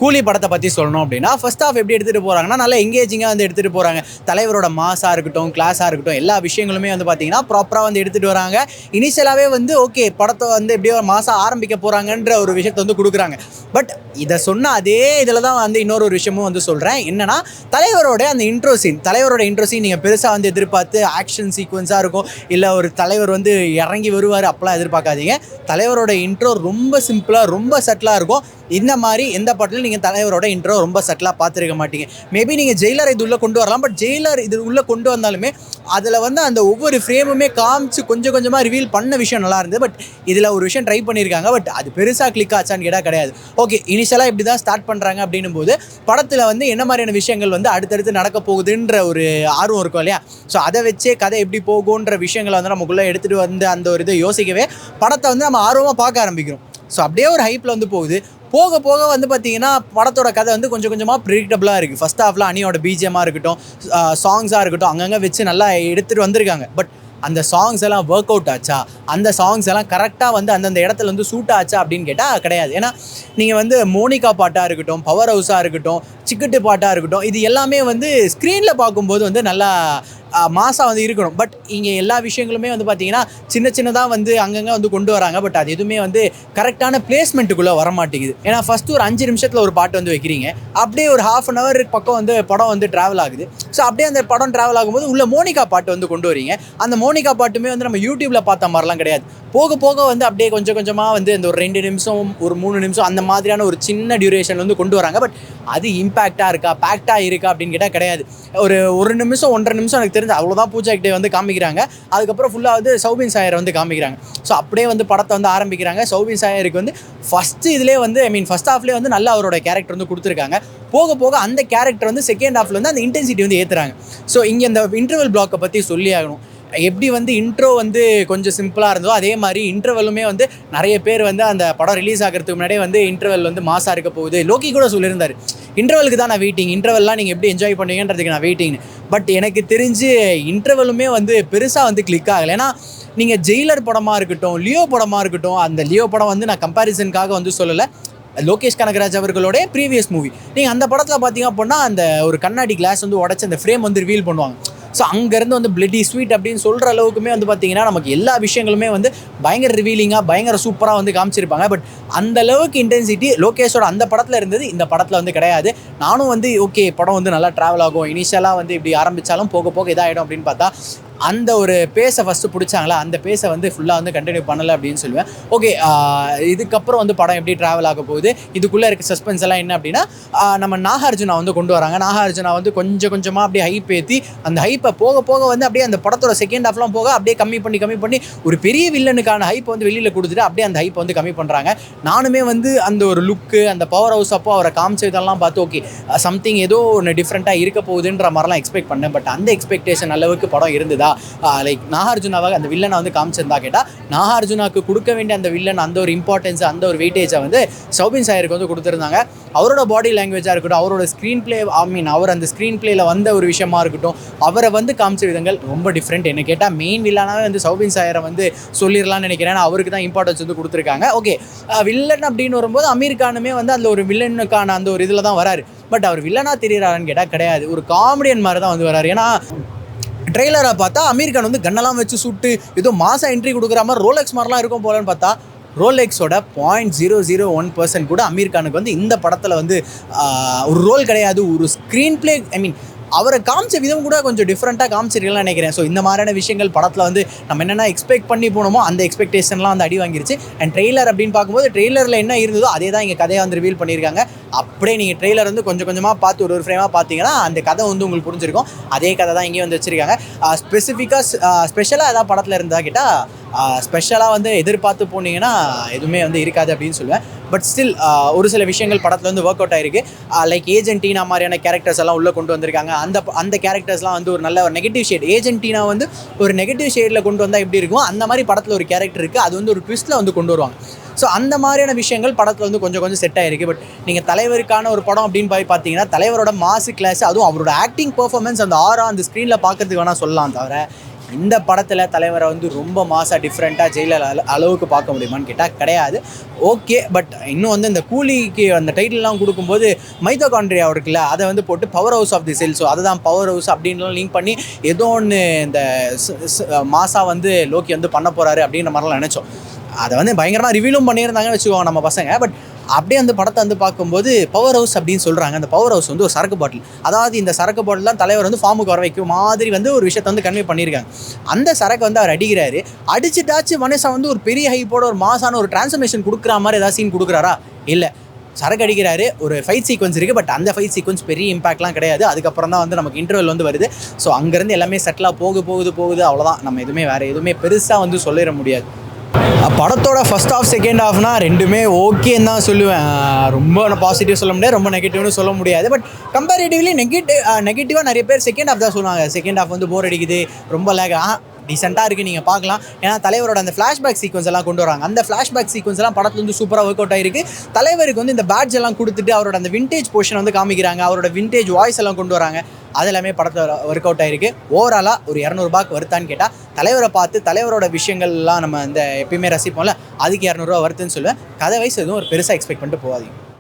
கூலி படத்தை பற்றி சொல்லணும் அப்படின்னா ஃபர்ஸ்ட் ஆஃப் எப்படி எடுத்துகிட்டு போகிறாங்கன்னா நல்லா எங்கேஜிங்காக வந்து எடுத்துகிட்டு போகிறாங்க. தலைவரோட மாஸாக இருக்கட்டும், கிளாஸாக இருக்கட்டும், எல்லா விஷயங்களுமே வந்து பார்த்தீங்கன்னா ப்ராப்பராக வந்து எடுத்துகிட்டு வராங்க. இனிஷியலாகவே வந்து ஓகே படத்தை வந்து எப்படியோ மாதம் ஆரம்பிக்க போகிறாங்கன்ற ஒரு விஷயத்தை வந்து கொடுக்குறாங்க. பட் இதை சொன்ன அதே இதில் தான் வந்து இன்னொரு விஷயமும் வந்து சொல்கிறேன். என்னென்னா தலைவரோட அந்த இன்ட்ரோ சீன் நீங்கள் பெருசாக வந்து எதிர்பார்த்து ஆக்ஷன் சீக்வன்ஸாக இருக்கும், இல்லை ஒரு தலைவர் வந்து இறங்கி வருவார் அப்போலாம் எதிர்பார்க்காதீங்க. தலைவரோட இன்ட்ரோ ரொம்ப சிம்பிளாக ரொம்ப சட்டிலாக இருக்கும். இந்த மாதிரி எந்த படத்துலையும் நீங்கள் தலைவரோட இன்ட்ரோ ரொம்ப சட்டிலாக பார்த்துருக்க மாட்டீங்க. மேபி நீங்கள் ஜெயிலர் இது உள்ளே கொண்டு வரலாம், பட் ஜெயிலர் இது உள்ளே கொண்டு வந்தாலுமே அதில் வந்து அந்த ஒவ்வொரு ஃப்ரேமுமே காமிச்சு கொஞ்சம் கொஞ்சமாக ரிவீல் பண்ண விஷயம் நல்லா இருந்தது. பட் இதில் ஒரு விஷயம் ட்ரை பண்ணியிருக்காங்க, பட் அது பெருசாக கிளிக் ஆச்சான்னு கேட்டால் கிடையாது. ஓகே இனிஷியலாக இப்படி தான் ஸ்டார்ட் பண்ணுறாங்க அப்படின்னும் போது படத்தில் வந்து என்ன மாதிரியான விஷயங்கள் வந்து அடுத்தடுத்து நடக்க போகுதுன்ற ஒரு ஆர்வம் இருக்கும் இல்லையா? ஸோ அதை வச்சே கதை எப்படி போகுன்ற விஷயங்களை வந்து நமக்குள்ளே எடுத்துகிட்டு வந்து அந்த ஒரு இதை யோசிக்கவே படத்தை வந்து நம்ம ஆர்வமாக பார்க்க ஆரம்பிக்கிறோம். ஸோ அப்படியே ஒரு ஹைப்பில் வந்து போகுது. போக போக வந்து பார்த்தீங்கன்னா படத்தோட கதை வந்து கொஞ்சம் கொஞ்சமாக ப்ரிடிக்டபிளாக இருக்குது. ஃபர்ஸ்ட் ஹாஃபில் அனியோட பிஜிஎம்மாக இருக்கட்டும், சாங்ஸாக இருக்கட்டும், அங்கங்கே வச்சு நல்லா எடுத்துகிட்டு வந்திருக்காங்க. பட் அந்த சாங்ஸ் எல்லாம் ஒர்க் அவுட் ஆச்சா, அந்த சாங்ஸ் எல்லாம் கரெக்டாக வந்து அந்தந்த இடத்துல வந்து சூட் ஆச்சா அப்படின்னு கேட்டால் கிடையாது. ஏன்னா நீங்கள் வந்து மோனிகா பாட்டாக இருக்கட்டும், பவர் ஹவுஸாக இருக்கட்டும், சிக்கட்டு பாட்டாக இருக்கட்டும், இது எல்லாமே வந்து ஸ்க்ரீனில் பார்க்கும்போது வந்து நல்லா மாசாக வந்து இருக்கணும். பட் இங்கே எல்லா விஷயங்களுமே வந்து பார்த்தீங்கன்னா சின்னதாக வந்து அங்கங்கே வந்து கொண்டு வராங்க. பட் அது எதுவுமே வந்து கரெக்டான பிளேஸ்மெண்ட்டுக்குள்ளே வரமாட்டேங்குது. ஏன்னா ஃபஸ்ட்டு ஒரு 5 நிமிஷத்தில் ஒரு பாட்டு வந்து வைக்கிறீங்க, அப்படியே ஒரு ½ அன் ஹவர் பக்கம் வந்து படம் வந்து ட்ராவல் ஆகுது. ஸோ அப்படியே அந்த படம் ட்ராவல் ஆகும்போது உள்ள மோனிகா பாட்டு வந்து கொண்டு வரீங்க. அந்த மோனிகா பாட்டுமே வந்து நம்ம யூடியூப்பில் பார்த்த மாதிரிலாம் கிடையாது. போக போக வந்து அப்படியே கொஞ்சம் கொஞ்சமாக வந்து இந்த ஒரு 2 நிமிஷம் ஒரு 3 நிமிஷம் அந்த மாதிரியான ஒரு சின்ன டியூரேஷன் வந்து கொண்டு வராங்க. பட் அது இம்பேக்டாக இருக்கா, பேக்டாக இருக்கா அப்படின்னு கேட்டால் கிடையாது. ஒரு நிமிஷம் 1.5 நிமிஷம் எனக்கு தெரிஞ்சு அவ்வளோதான் பூஜா கிட்டே வந்து காமிக்கிறாங்க. அதுக்கப்புறம் ஃபுல்லாக வந்து சௌபின் சாயரை வந்து காமிக்கிறாங்க. ஸோ அப்படியே வந்து படத்தை வந்து ஆரம்பிக்கிறாங்க. சௌபின் சாயருக்கு வந்து ஃபஸ்ட்டு இதிலே வந்து ஃபர்ஸ்ட் ஹாஃப்லேயே வந்து நல்ல அவரோட கேரக்டர் வந்து கொடுத்துருக்காங்க. போக போக அந்த கேரக்டர் வந்து செகண்ட் ஹாஃபில் வந்து அந்த இன்டென்சிட்டி வந்து ஏற்றுறாங்க. ஸோ இங்கே இந்த இன்டர்வல் பிளாக்கை பற்றி சொல்லி ஆகணும். எப்படி வந்து இன்ட்ரோ வந்து கொஞ்சம் சிம்பிளாக இருந்தோ அதே மாதிரி இன்டர்வலுமே வந்து நிறைய பேர் வந்து அந்த படம் ரிலீஸ் ஆகிறதுக்கு முன்னாடியே வந்து இன்டர்வல் வந்து மாசாக இருக்க போகுது. லோக்கி கூட சொல்லியிருந்தார், இன்டர்வலுக்கு தான் நான் வெயிட்டிங், இன்டர்வல்லாம் நீங்கள் எப்படி என்ஜாய் பண்ணுவீங்கன்றதுக்கு நான் வெயிட்டிங். பட் எனக்கு தெரிஞ்சு இன்டர்வலுமே வந்து பெருசாக வந்து கிளிக் ஆகலை. ஏன்னா நீங்கள் ஜெயிலர் படமாக இருக்கட்டும், லியோ படமாக இருக்கட்டும், அந்த லியோ படம் வந்து நான் கம்பேரிசனுக்காக வந்து சொல்லலை, லோகேஷ் கனகராஜ் அவர்களோட ப்ரீவியஸ் மூவி. நீங்கள் அந்த படத்தில் பார்த்தீங்க அப்படின்னா அந்த ஒரு கண்ணாடி கிளாஸ் வந்து உடச்சி அந்த ஃப்ரேம் வந்து ரிவீல் பண்ணுவாங்க. ஸோ அங்கேருந்து வந்து பிளட்டி ஸ்வீட் அப்படின்னு சொல்கிற அளவுக்குமே வந்து பார்த்தீங்கன்னா நமக்கு எல்லா விஷயங்களுமே வந்து பயங்கர ரிவீலிங்காக பயங்கர சூப்பராக வந்து காமிச்சிருப்பாங்க. பட் அந்த அளவுக்கு இன்டென்சிட்டி லோகேஷோட அந்த படத்தில் இருந்தது, இந்த படத்தில் வந்து கிடையாது. நானும் வந்து ஓகே படம் வந்து நல்லா ட்ராவல் ஆகும், இனிஷியலாக வந்து இப்படி ஆரம்பித்தாலும் போக போக இதாகிடும் அப்படின்னு பார்த்தா அந்த ஒரு பேஸை ஃபஸ்ட்டு பிடிச்சாங்களா, அந்த பேஸை வந்து ஃபுல்லாக வந்து கண்டினியூ பண்ணலை அப்படின்னு சொல்லுவேன். ஓகே இதுக்கப்புறம் வந்து படம் எப்படி ட்ராவல் ஆக போகுது, இதுக்குள்ளே இருக்க சஸ்பென்ஸ் எல்லாம் என்ன அப்படின்னா நம்ம நாகார்ஜுனா வந்து கொண்டு வராங்க. நாகார்ஜுனா வந்து கொஞ்சம் கொஞ்சமாக அப்படியே ஹைப் ஏற்றி அந்த ஹைப்பை போக போக வந்து அப்படியே அந்த படத்தோட செகண்ட் ஹாஃப்லாம் போக அப்படியே கம்மி பண்ணி ஒரு பெரிய வில்லனுக்கான ஹைப் வந்து வெளியில் கொடுத்துட்டு அப்படியே அந்த ஹைப்பை வந்து கம்மி பண்ணுறாங்க. நானுமே வந்து அந்த ஒரு லுக்கு அந்த பவர் ஹவுஸ் அப்போ அவரை காமிச்ச இதெல்லாம் பார்த்து ஓகே சம்திங் ஏதோ ஒன்று டிஃப்ரெண்ட்டாக இருக்க போகுதுன்ற மாதிரிலாம் எக்ஸ்பெக்ட் பண்ணேன். பட் அந்த எக்ஸ்பெக்டேஷன் அளவுக்கு படம் இருந்ததா, லைக் நாகார்ஜுனாவாக அந்த வில்லனை வந்து காமிச்சிருந்தா கேட்டால் நாகார்ஜுனாவுக்கு கொடுக்க வேண்டிய அந்த வில்லன் அந்த ஒரு இம்பார்ட்டன்ஸ் அந்த ஒரு வெயிட்டேஜை வந்து சௌபின் சாயருக்கு வந்து கொடுத்துருந்தாங்க. அவரோட பாடி லாங்குவேஜாக இருக்கட்டும், அவரோட ஸ்க்ரீன் பிளே அவர் அந்த ஸ்க்ரீன் பிளேயில் வந்த ஒரு விஷயமா இருக்கட்டும், அவரை வந்து காமிச்ச விதங்கள் ரொம்ப டிஃப்ரெண்ட். என்ன கேட்டால் மெயின் வில்லனாகவே வந்து சௌபின் சாயரை வந்து சொல்லிடலாம்னு நினைக்கிறேன். அவருக்கு தான் இம்பார்ட்டன்ஸ் வந்து கொடுத்துருக்காங்க. ஓகே வில்லன் அப்படின்னு வரும்போது அமீர் கானுமே வந்து அந்த ஒரு வில்லனுக்கான அந்த ஒரு இதில் தான் வராரு. பட் அவர் வில்லனாக தெரிகிறாரான்னு கேட்டால் கிடையாது, ஒரு காமெடியன் மாதிரி தான் வந்து வராரு. ஏன்னா ட்ரெய்லரை பார்த்தா அமீர் கான் வந்து கன்னெல்லாம் வச்சு சுட்டு ஏதோ மாதம் என்ட்ரி கொடுக்குற மாதிரி ரோலெக்ஸ் மாதிரிலாம் இருக்கும் போலன்னு பார்த்தா ரோலெக்ஸோட 0.001% கூட அமீர் கானுக்கு வந்து இந்த படத்தில் வந்து ஒரு ரோல் கிடையாது. ஒரு ஸ்க்ரீன் பிளே அவரை காமிச்ச விதம் கூட கொஞ்சம் டிஃப்ரெண்ட்டாக காமிச்சிருக்கலாம்னு நினைக்கிறேன். ஸோ இந்த மாதிரியான விஷயங்கள் படத்தில் வந்து நம்ம என்னென்ன எக்ஸ்பெக்ட் பண்ணி போனோமோ அந்த எக்ஸ்பெக்டேஷன்லாம் வந்து அடி வாங்கிருச்சு. அண்ட் ட்ரெய்லர் அப்படின்னு பார்க்கும்போது ட்ரெய்லரில் என்ன இருந்ததோ அதே தான் இங்கே கதையை வந்து ரிவீல் பண்ணியிருக்காங்க. அப்படியே நீங்கள் ட்ரெய்லர் வந்து கொஞ்சம் கொஞ்சமாக பார்த்து ஒரு ஃப்ரேமாக பார்த்தீங்கன்னா அந்த கதை வந்து உங்களுக்கு புரிஞ்சிருக்கும். அதே கதை தான் இங்கேயும் வந்து வச்சுருக்காங்க. ஸ்பெஷலாக ஏதாவது படத்தில் இருந்தால் கேட்டால் ஸ்பெஷலாக வந்து எதிர்பார்த்து போனீங்கன்னா எதுவுமே வந்து இருக்காது அப்படின்னு சொல்லுவேன். பட் ஸ்டில் ஒரு சில விஷயங்கள் படத்தில் வந்து ஒர்க் அவுட் ஆகிருக்கு. லைக் ஏஜென்டினா மாதிரியான கேரக்டர்ஸ் எல்லாம் உள்ளே கொண்டு வந்திருக்காங்க. அந்த கேரக்டர்ஸ்லாம் வந்து ஒரு நல்ல ஒரு நெகட்டிவ் ஷேட், ஏஜென்டினா வந்து ஒரு நெகட்டிவ் ஷேடில் கொண்டு வந்தால் எப்படி இருக்கும் அந்த மாதிரி படத்தில் ஒரு கேரக்டர் இருக்குது, அது வந்து ஒரு ட்விஸ்ட்டில் வந்து கொண்டு வருவாங்க. ஸோ அந்த மாதிரியான விஷயங்கள் படத்தில் வந்து கொஞ்சம் செட் ஆகிருக்கு. பட் நீங்கள் தலைவருக்கான ஒரு படம் அப்படின்னு பார்த்தீங்கன்னா தலைவரோட மாசு கிளாஸ், அதுவும் அவரோட ஆக்டிங் பெர்ஃபார்மன்ஸ் அந்த ஆரா அந்த ஸ்க்ரீனில் பார்க்கறதுக்கு வேணால் சொல்லலாம். தவிர இந்த படத்தில் தலைவரை வந்து ரொம்ப மாசாக டிஃப்ரெண்ட்டாக ஜெயிலர் அளவுக்கு பார்க்க முடியுமான்னு கேட்டால் கிடையாது. ஓகே, பட் இன்னும் வந்து இந்த கூலிக்கு அந்த டைட்டில்லாம் கொடுக்கும்போது மைத்தோகாண்ட்ரியா இருக்குல்ல, அதை வந்து போட்டு power house of the cell, so அதுதான் பவர் ஹவுஸ் அப்படின்லாம் லிங்க் பண்ணி ஏதோ ஒன்று இந்த மாசா வந்து லோக்கி வந்து பண்ண போகிறாரு அப்படின்ற மாதிரிலாம் நினச்சோம். அதை வந்து பயங்கரமாக ரிவீலும் பண்ணியிருந்தாங்கன்னு வச்சுக்கோங்க நம்ம பசங்க. பட் அப்படியே அந்த படத்தை வந்து பார்க்கும்போது பவர் ஹவுஸ் அப்படின்னு சொல்கிறாங்க. அந்த பவர் ஹவுஸ் வந்து ஒரு சரக்கு பாட்டில், அதாவது இந்த சரக்கு பாட்டில் தான் தலைவர் வந்து ஃபார்முக்கு வர வைக்கும் மாதிரி வந்து ஒரு விஷயத்தை வந்து கன்வே பண்ணியிருக்காங்க. அந்த சரக்கு வந்து அவர் அடிக்கிறாரு, அடிச்சுட்டாச்சு மனுஷன் வந்து ஒரு பெரிய ஹைப்போட ஒரு மாசான ஒரு டிரான்ஸ்ஃபர்மேஷன் கொடுக்குற மாதிரி ஏதாவது சீன் கொடுக்குறாரா? இல்லை, சரக்கு அடிக்கிறாரு, ஒரு ஃபைட் சீக்வன்ஸ் இருக்குது. பட் அந்த ஃபைட் சீக்வன்ஸ் பெரிய இம்பாக்ட்லாம் கிடையாது. அதுக்கப்புறம் தான் வந்து நமக்கு இன்டர்வல் வந்து வருது. ஸோ அங்கேருந்து எல்லாமே செட்டிலாக போகுது அவ்வளோதான். நம்ம எதுவுமே வேறு எதுவுமே பெருசாக வந்து சொல்லிட முடியாது. படத்தோட ஃபஸ்ட் ஹாஃப் செகண்ட் ஹாஃப்னா ரெண்டுமே ஓகேன்னு தான் சொல்லுவேன். ரொம்ப பாசிட்டிவ் சொல்ல முடியாது, ரொம்ப நெகட்டிவ்னு சொல்ல முடியாது. பட் கம்பேரிட்டிவ்லி நெகட்டிவாக நிறைய பேர் செகண்ட் ஹாஃப் தான் சொல்லுவாங்க. செகண்ட் ஹாஃப் வந்து போர் அடிக்குது, ரொம்ப லேக். டீசெண்டாக இருக்குது, நீங்கள் பார்க்கலாம். ஏன்னா தலைவரோட அந்த ஃப்ளாஷ்பேக் சீக்வன்ஸ் எல்லாம் கொண்டு வராங்க. அந்த ஃப்ளாஷ்பேக் சீக்வன்ஸ் எல்லாம் படத்தில் வந்து சூப்பராக ஒர்க் அவுட் ஆகிருக்கு. தலைவருக்கு வந்து இந்த பேட்ஜ் எல்லாம் கொடுத்துட்டு அவரோட அந்த விண்டேஜ் போர்ஷன் வந்து காமிக்கிறாங்க, அவரோட விண்டேஜ் வாய்ஸ் எல்லாம் கொண்டு வராங்க. அது எல்லாமே படத்தில் ஒர்க் அவுட் ஆகிருக்கு. ஓவராலாக ஒரு 200 ரூபாய்க்கு வருத்தான்னு கேட்டால், தலைவரை பார்த்து தலைவரோட விஷயங்கள்லாம் நம்ம இந்த எப்பயுமே ரசிப்போம்ல, அதுக்கு 200 ரூபா வருதுன்னு சொல்லுவேன். கதை வைஸ் எதுவும் ஒரு பெருசாக எக்ஸ்பெக்ட் பண்ணிட்டு போகாதீங்க.